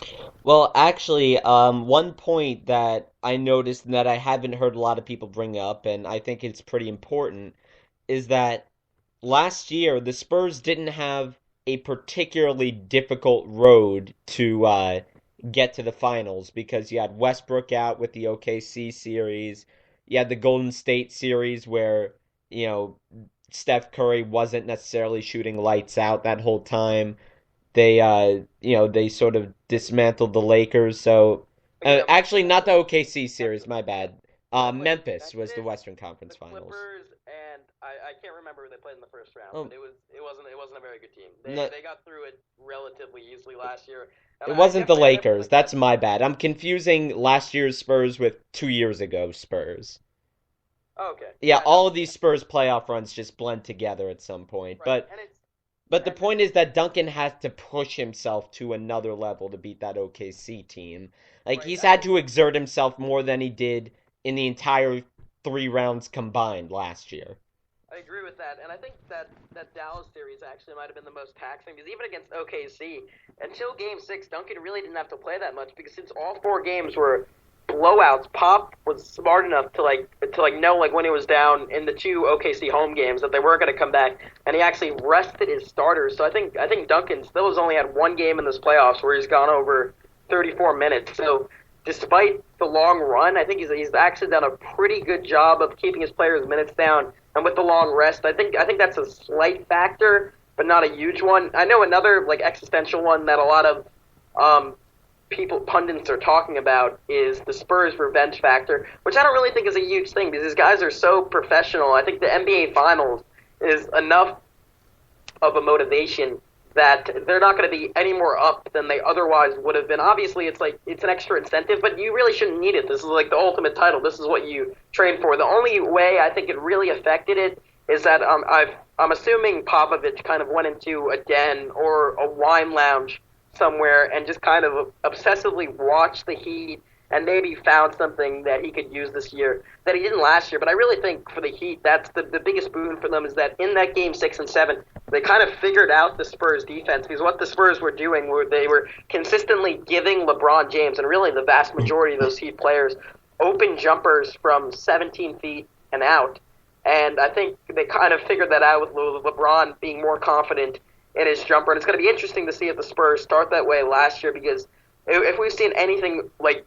Well, actually, one point that I noticed and that I haven't heard a lot of people bring up, and I think it's pretty important, is that last year the Spurs didn't have a particularly difficult road to get to the finals because you had Westbrook out with the OKC series, you had the Golden State series where, you know, Steph Curry wasn't necessarily shooting lights out that whole time. They sort of dismantled the Lakers. So, actually, not the OKC series. My bad. Memphis was the Western Conference The Finals. Clippers, and I can't remember who they played in the first round, Oh, but it wasn't a very good team. no, They got through it relatively easily last year. And it I wasn't the definitely I never Lakers. really got. That's my bad. I'm confusing last year's Spurs with 2 years ago Spurs. Oh, okay, Yeah, no, all of these Spurs playoff runs just blend together at some point. right, But and it's but the and point is that Duncan has to push himself to another level to beat that OKC team. Like right. he's I had mean, to exert himself more than he did in the entire 3 rounds combined last year. I agree with that, and I think that Dallas series actually might have been the most taxing because even against OKC, until Game 6, Duncan really didn't have to play that much because since all 4 games were blowouts, Pop was smart enough to know when he was down in the 2 OKC home games that they weren't going to come back, and he actually rested his starters. So I think Duncan still has only had 1 game in this playoffs where he's gone over 34 minutes. So despite the long run, I think he's actually done a pretty good job of keeping his players' minutes down. And with the long rest, I think that's a slight factor, but not a huge one. I know another existential one that a lot of pundits are talking about is the Spurs revenge factor, which I don't really think is a huge thing because these guys are so professional. I think the NBA Finals is enough of a motivation that they're not going to be any more up than they otherwise would have been. Obviously, it's an extra incentive, but you really shouldn't need it. This is the ultimate title. This is what you train for. The only way I think it really affected it is that I'm assuming Popovich kind of went into a den or a wine lounge somewhere and just kind of obsessively watched the Heat and maybe found something that he could use this year that he didn't last year. But I really think for the Heat, that's the biggest boon for them is that in that Game 6 and 7, they kind of figured out the Spurs defense because what the Spurs were doing were they were consistently giving LeBron James and really the vast majority of those Heat players open jumpers from 17 feet and out. And I think they kind of figured that out with LeBron being more confident in his jumper. And it's going to be interesting to see if the Spurs start that way last year because if we've seen anything like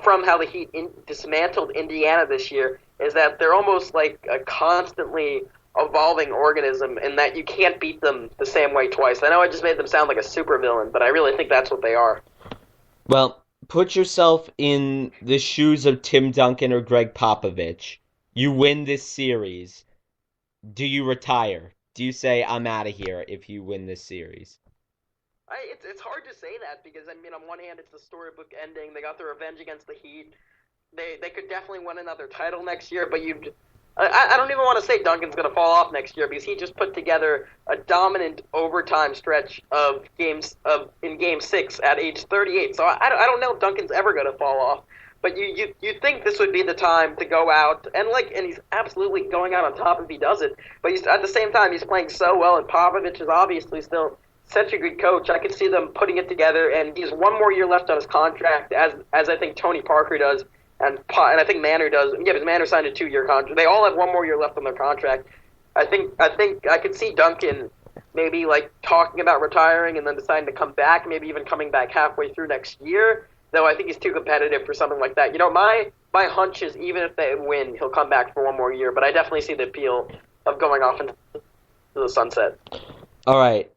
from how the Heat dismantled Indiana this year, is that they're almost like a constantly evolving organism in that you can't beat them the same way twice. I know I just made them sound like a supervillain, but I really think that's what they are. Well, put yourself in the shoes of Tim Duncan or Greg Popovich. You win this series. Do you retire? Do you say, I'm out of here if you win this series? It's hard to say that because, I mean, on one hand, it's the storybook ending. They got their revenge against the Heat. They could definitely win another title next year, but I don't even want to say Duncan's going to fall off next year because he just put together a dominant overtime stretch of games in Game 6 at age 38. So I don't know if Duncan's ever going to fall off. But you think this would be the time to go out and he's absolutely going out on top if he does it. But at the same time he's playing so well, and Popovich is obviously still such a good coach. I could see them putting it together, and he has 1 more year left on his contract, as I think Tony Parker does, and I think Manor does. Yeah, because Manor signed a 2-year contract. They all have 1 more year left on their contract. I think I could see Duncan maybe talking about retiring and then deciding to come back, maybe even coming back halfway through next year. Though I think he's too competitive for something like that. You know, my hunch is even if they win, he'll come back for 1 more year. But I definitely see the appeal of going off into the sunset. All right.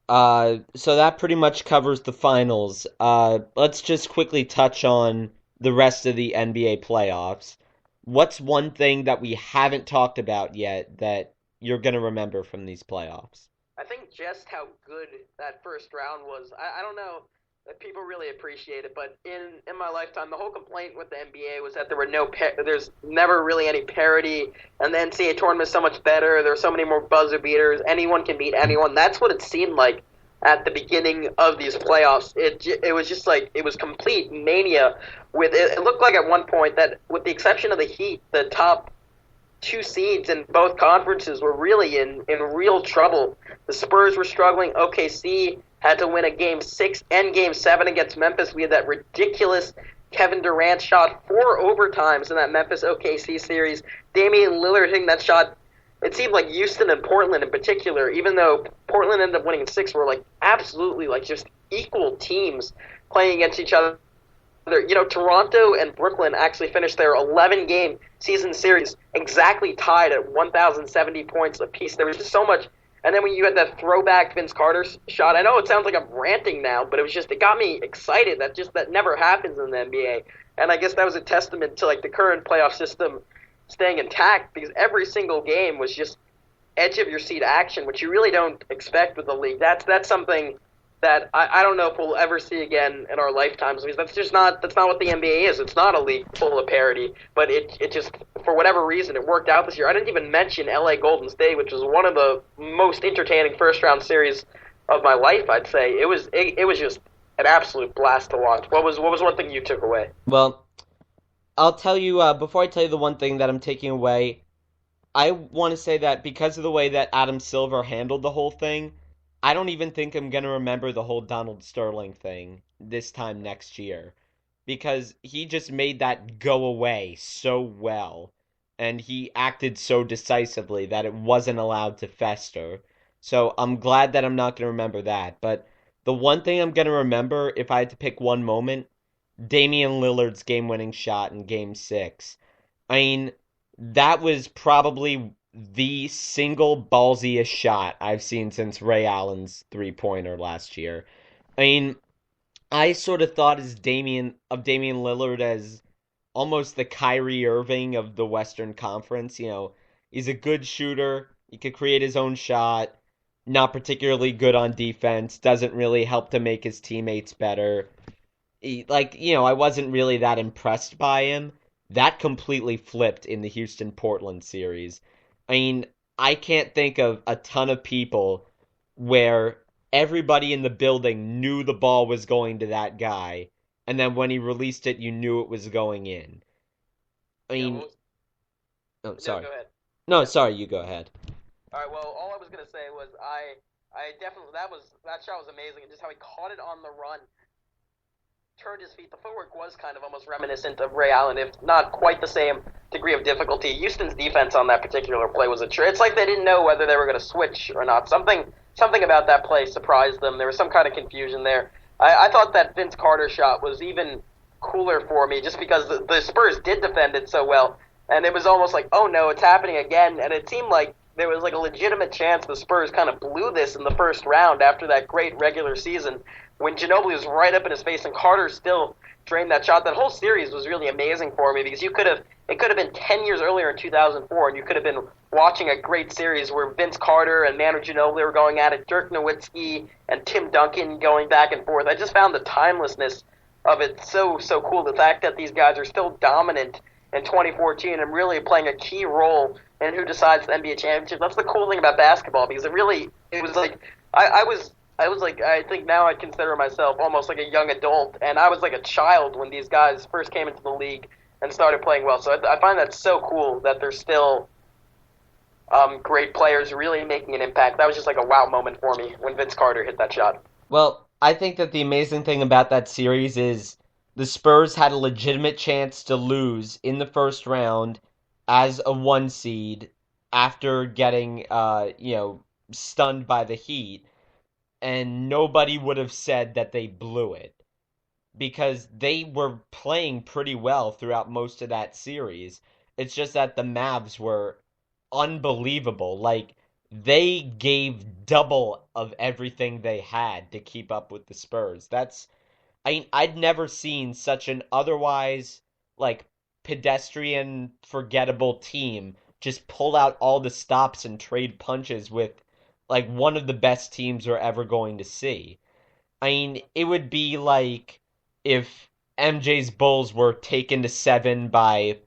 So that pretty much covers the finals. Let's just quickly touch on the rest of the NBA playoffs. What's one thing that we haven't talked about yet that you're going to remember from these playoffs? I think just how good that first round was. I don't know that people really appreciate it, but in my lifetime, the whole complaint with the NBA was that there's never really any parity, and the NCAA tournament is so much better. There are so many more buzzer beaters. Anyone can beat anyone. That's what it seemed like at the beginning of these playoffs. It was just it was complete mania. It looked like at one point that, with the exception of the Heat, the top 2 seeds in both conferences were really in real trouble. The Spurs were struggling. OKC had to win a Game 6 and Game 7 against Memphis. We had that ridiculous Kevin Durant shot 4 overtimes in that Memphis OKC series. Damian Lillard hitting that shot. It seemed like Houston and Portland in particular, even though Portland ended up winning in 6, were absolutely just equal teams playing against each other. You know, Toronto and Brooklyn actually finished their 11-game season series exactly tied at 1,070 points apiece. There was just so much. And then when you had that throwback Vince Carter shot, I know it sounds like I'm ranting now, but it got me excited. That never happens in the NBA. And I guess that was a testament to the current playoff system staying intact, because every single game was just edge of your seat action, which you really don't expect with the league. That's something that I don't know if we'll ever see again in our lifetimes, because that's not what the NBA is. It's not a league full of parity, but it just, for whatever reason, it worked out this year. I didn't even mention LA Golden State, which was one of the most entertaining first round series of my life, I'd say. It was just an absolute blast to watch. What was one thing you took away? Well, I'll tell you, before I tell you the one thing that I'm taking away, I want to say that because of the way that Adam Silver handled the whole thing, I don't even think I'm going to remember the whole Donald Sterling thing this time next year. Because he just made that go away so well. And he acted so decisively that it wasn't allowed to fester. So I'm glad that I'm not going to remember that. But the one thing I'm going to remember, if I had to pick one moment, Damian Lillard's game winning shot in game six. I mean, that was probably the single ballsiest shot I've seen since Ray Allen's three pointer last year. I mean, I sort of thought Damian Lillard as almost the Kyrie Irving of the Western Conference. He's a good shooter. He could create his own shot. Not particularly good on defense. Doesn't really help to make his teammates better. I wasn't really that impressed by him. That completely flipped in the Houston Portland series. I mean, I can't think of a ton of people where everybody in the building knew the ball was going to that guy, and then when he released it, you knew it was going in. I Yeah, mean, oh, no, sorry. go ahead. No, sorry, you go ahead. All right. Well, all I was gonna say was I definitely that shot was amazing, and just how he caught it on the run, turned his feet. The footwork was kind of almost reminiscent of Ray Allen, if not quite the same degree of difficulty. Houston's defense on that particular play was it's like they didn't know whether they were going to switch or not. Something about that play surprised them. There was some kind of confusion there. I thought that Vince Carter shot was even cooler for me, just because the Spurs did defend it so well, and it was almost like, oh no, it's happening again. And it seemed like there was like a legitimate chance the Spurs kind of blew this in the first round after that great regular season, when Ginobili was right up in his face and Carter still drained that shot. That whole series was really amazing for me, because it could have been 10 years earlier in 2004, and you could have been watching a great series where Vince Carter and Manu Ginobili were going at it, Dirk Nowitzki and Tim Duncan going back and forth. I just found the timelessness of it so cool. The fact that these guys are still dominant in 2014 and really playing a key role in who decides the NBA championship. That's the cool thing about basketball, because it was like I was like, I think now I consider myself almost like a young adult, and I was like a child when these guys first came into the league and started playing well. So I find that so cool that they're still great players really making an impact. That was just like a wow moment for me when Vince Carter hit that shot. Well, I think that the amazing thing about that series is the Spurs had a legitimate chance to lose in the first round as a one seed after getting, stunned by the Heat, and nobody would have said that they blew it because they were playing pretty well throughout most of that series. It's just that the Mavs were unbelievable. Like, they gave double of everything they had to keep up with the Spurs. I'd never seen such an otherwise, like, pedestrian, forgettable team just pull out all the stops and trade punches with, like, one of the best teams we're ever going to see. I mean, it would be like if MJ's Bulls were taken to seven by,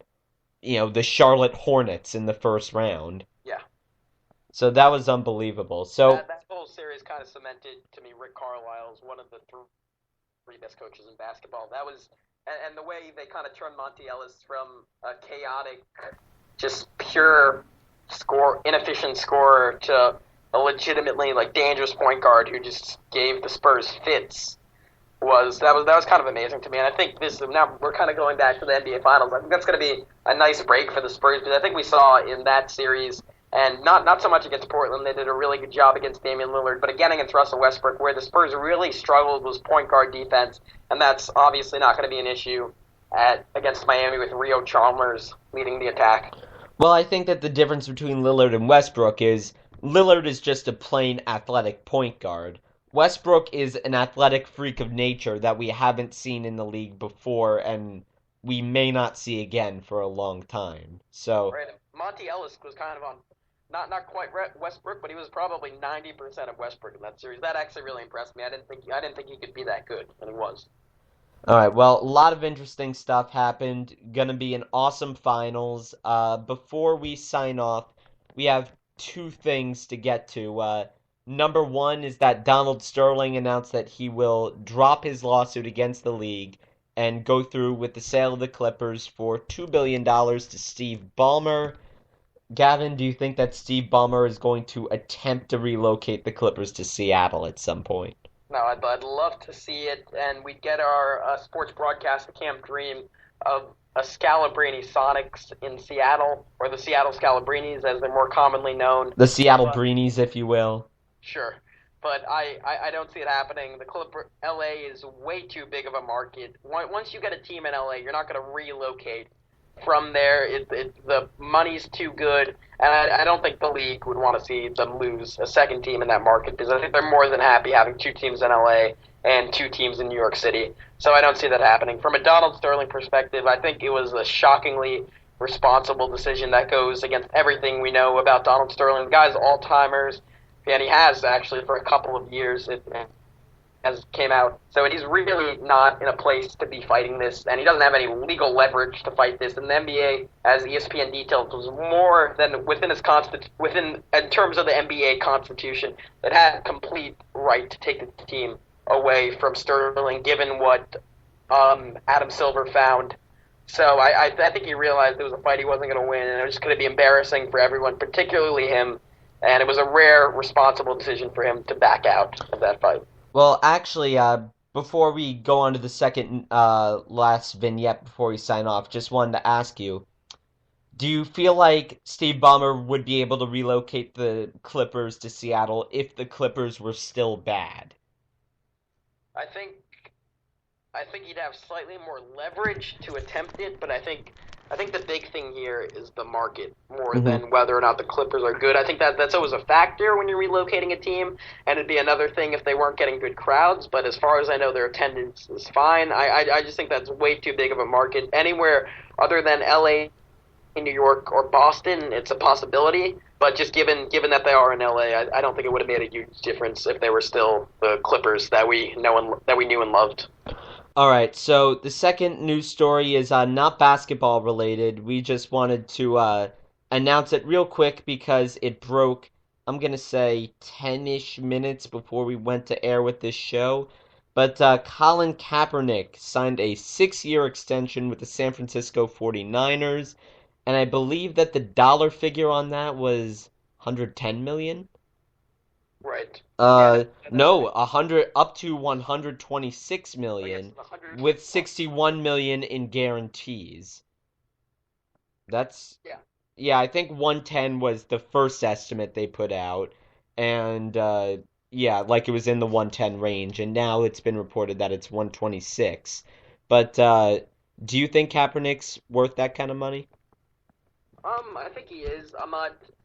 the Charlotte Hornets in the first round. Yeah. So that was unbelievable. So, That whole series kind of cemented to me Rick Carlisle as one of the three best coaches in basketball. That was, and the way they kind of turned Monty Ellis from a chaotic, just pure inefficient scorer to a legitimately like dangerous point guard who just gave the Spurs fits that was kind of amazing to me. And I think now we're kind of going back to the NBA Finals. I think that's going to be a nice break for the Spurs, because I think we saw in that series, and not so much against Portland, they did a really good job against Damian Lillard, but again against Russell Westbrook, where the Spurs really struggled was point guard defense, and that's obviously not going to be an issue against Miami with Rio Chalmers leading the attack. well, I think that the difference between Lillard and Westbrook is Lillard is just a plain athletic point guard. Westbrook is an athletic freak of nature that we haven't seen in the league before, and we may not see again for a long time. So, Right. Monty Ellis was kind of on, not quite Westbrook, but he was probably 90% of Westbrook in that series. That actually really impressed me. I didn't think he could be that good, and he was. all right, well, a lot of interesting stuff happened. Gonna be an awesome finals. Before we sign off, we have two things to get to. Number one is that Donald Sterling announced that he will drop his lawsuit against the league and go through with the sale of the Clippers for $2 billion to Steve Ballmer. Gavin, do you think that Steve Ballmer is going to attempt to relocate the Clippers to Seattle at some point? No, I'd love to see it, and we'd get our sports broadcast camp dream of a Scalabrini Sonics in Seattle, or the Seattle Scalabrinis, as they're more commonly known. The Seattle But Breenies, if you will. sure, but I don't see it happening. LA is way too big of a market. Once you get a team in LA, you're not going to relocate from there. The money's too good, and I don't think the league would want to see them lose a second team in that market because I think they're more than happy having two teams in LA and two teams in New York City. So I don't see that happening. From a Donald Sterling perspective, I think it was a shockingly responsible decision that goes against everything we know about Donald Sterling. The guy's all-timers, and he has actually for a couple of years. As came out. So he's really not in a place to be fighting this, and he doesn't have any legal leverage to fight this. And the NBA, as ESPN detailed, was more than within in terms of the NBA Constitution, it had complete right to take the team away from Sterling, given what Adam Silver found. So I think he realized it was a fight he wasn't going to win, and it was just going to be embarrassing for everyone, particularly him. And it was a rare, responsible decision for him to back out of that fight. Well, actually, before we go on to the second last vignette before we sign off, just wanted to ask you, do you feel like Steve Ballmer would be able to relocate the Clippers to Seattle if the Clippers were still bad? I think he'd have slightly more leverage to attempt it, but I think the big thing here is the market more than whether or not the Clippers are good. I think that's always a factor when you're relocating a team, and it'd be another thing if they weren't getting good crowds. But as far as I know, their attendance is fine. I just think that's way too big of a market. Anywhere other than LA, New York, or Boston, it's a possibility. But just given that they are in LA, I don't think it would have made a huge difference if they were still the Clippers that we knew and loved. All right, so the second news story is not basketball related. We just wanted to announce it real quick because it broke, I'm going to say, 10-ish minutes before we went to air with this show. But Colin Kaepernick signed a 6-year extension with the San Francisco 49ers, and I believe that the dollar figure on that was 110 million. Right. No, 100 up to 126 million with 61 million in guarantees. That's yeah, I think 110 was the first estimate they put out, and yeah, like it was in the 110 range, and now it's been reported that it's 126. But do you think Kaepernick's worth that kind of money? I think he is.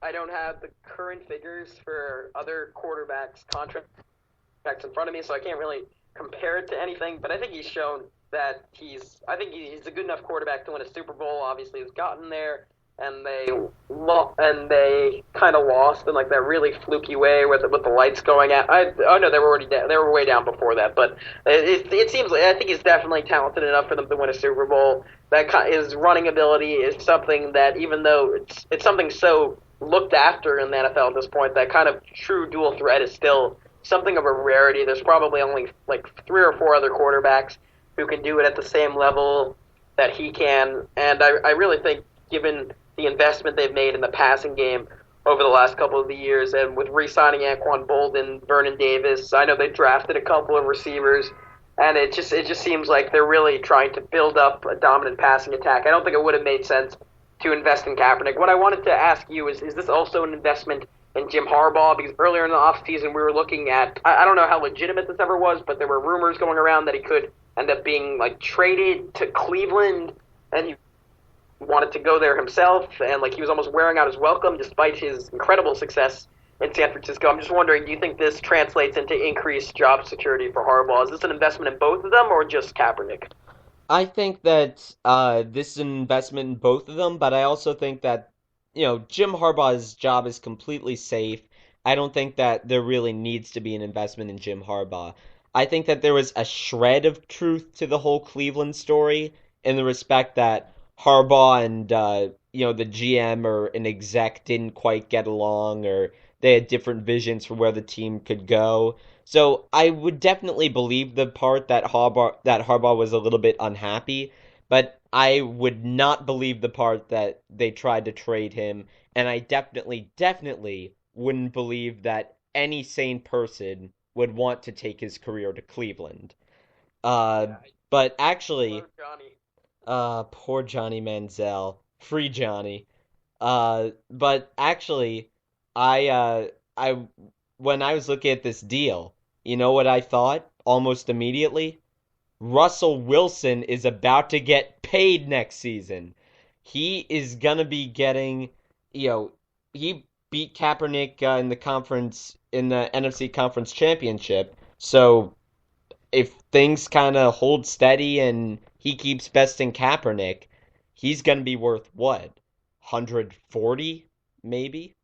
I don't have the current figures for other quarterbacks' contracts in front of me, so I can't really compare it to anything. But I think he's shown that he's a good enough quarterback to win a Super Bowl. Obviously, he's gotten there, and they kind of lost in like that really fluky way with the lights going out. No, they were already down. They were way down before that. But it seems like I think he's definitely talented enough for them to win a Super Bowl. His running ability is something that, even though it's something so looked after in the NFL at this point, that kind of true dual threat is still something of a rarity. There's probably only like 3 or 4 other quarterbacks who can do it at the same level that he can, and I really think, given the investment they've made in the passing game over the last couple of the years, and with re-signing Anquan Bolden, Vernon Davis, I know they drafted a couple of receivers, and it just seems like they're really trying to build up a dominant passing attack. I don't think it would have made sense to invest in Kaepernick. What I wanted to ask you is this also an investment in Jim Harbaugh? Because earlier in the offseason we were looking at, I don't know how legitimate this ever was, but there were rumors going around that he could end up being like traded to Cleveland, and he wanted to go there himself, and like he was almost wearing out his welcome despite his incredible success in San Francisco. I'm just wondering, do you think this translates into increased job security for Harbaugh? Is this an investment in both of them or just Kaepernick? I think that this is an investment in both of them, but I also think that, Jim Harbaugh's job is completely safe. I don't think that there really needs to be an investment in Jim Harbaugh. I think that there was a shred of truth to the whole Cleveland story in the respect that Harbaugh and, the GM or an exec didn't quite get along, or they had different visions for where the team could go. So I would definitely believe the part that Harbaugh was a little bit unhappy, but I would not believe the part that they tried to trade him, and I definitely wouldn't believe that any sane person would want to take his career to Cleveland. Uh, Yeah, but actually, poor Johnny. poor Johnny Manziel, free Johnny. But actually, I when I was looking at this deal, you know what I thought almost immediately? Russell Wilson is about to get paid next season. He is gonna be getting, you know, he beat Kaepernick in the NFC Conference Championship. So if things kind of hold steady and he keeps besting Kaepernick, he's going to be worth what? 140 maybe?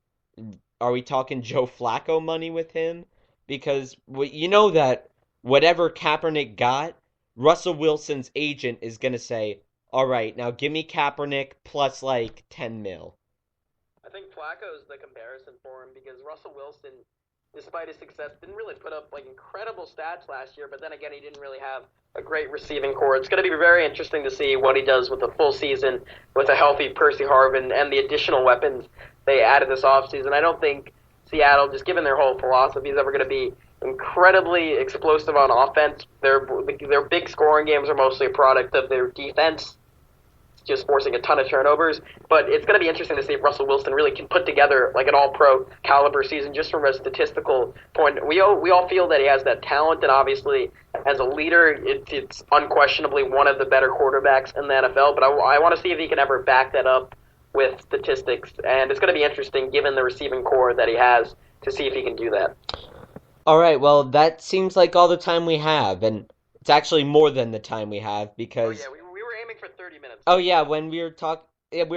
Are we talking Joe Flacco money with him? Because you know that whatever Kaepernick got, Russell Wilson's agent is going to say, "All right, now give me Kaepernick plus like 10 mil." I think Flacco's the comparison for him because Russell Wilson, despite his success, didn't really put up like incredible stats last year. But then again, he didn't really have a great receiving core. It's going to be very interesting to see what he does with a full season with a healthy Percy Harvin and the additional weapons they added this offseason. I don't think Seattle, just given their whole philosophy, is ever going to be incredibly explosive on offense. Their big scoring games are mostly a product of their defense just forcing a ton of turnovers. But it's going to be interesting to see if Russell Wilson really can put together like an all-pro caliber season just from a statistical point. We all feel that he has that talent, and obviously as a leader, it's unquestionably one of the better quarterbacks in the NFL. But I want to see if he can ever back that up with statistics, and it's going to be interesting given the receiving core that he has to see if he can do that. All right, well, that seems like all the time we have, and it's actually more than the time we have Oh yeah, because we were aiming for 30 minutes. oh yeah, when we were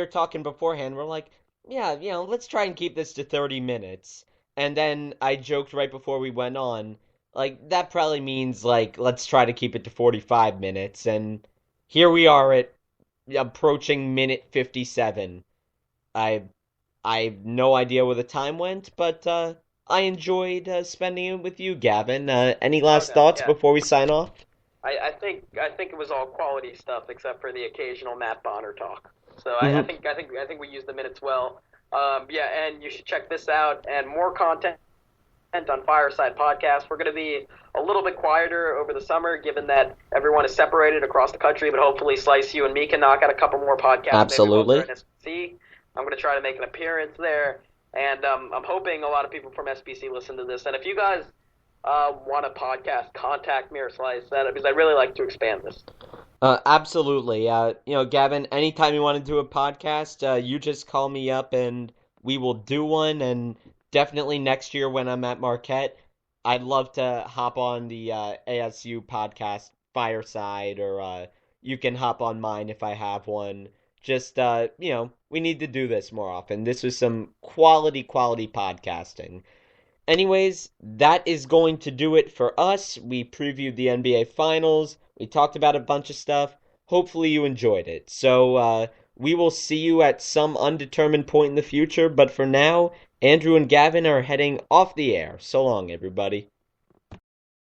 talking beforehand, we're like, yeah, let's try and keep this to 30 minutes. And then I joked right before we went on, like that probably means like let's try to keep it to 45 minutes. And here we are at approaching minute 57. I I have no idea where the time went, but I enjoyed spending it with you, Gavin. Any Oh last no, thoughts yeah. before we sign off? I think it was all quality stuff except for the occasional Matt Bonner talk. So Hmm. I think we used the minutes well. Yeah, and you should check this out and more content on Fireside Podcast. We're going to be a little bit quieter over the summer, given that everyone is separated across the country. But hopefully, Slice, you and me can knock out a couple more podcasts. Maybe while they're Absolutely. in SBC. I'm going to try to make an appearance there, and I'm hoping a lot of people from SBC listen to this. And if you guys want a podcast, contact me or Slice because I'd really like to expand this. Absolutely. Gavin, anytime you want to do a podcast, you just call me up and we will do one. And definitely next year when I'm at Marquette, I'd love to hop on the ASU podcast Fireside, or you can hop on mine if I have one. Just, we need to do this more often. This was some quality podcasting. Anyways, that is going to do it for us. We previewed the NBA Finals. We talked about a bunch of stuff. Hopefully, you enjoyed it. So, we will see you at some undetermined point in the future. But for now, Andrew and Gavin are heading off the air. So long, everybody.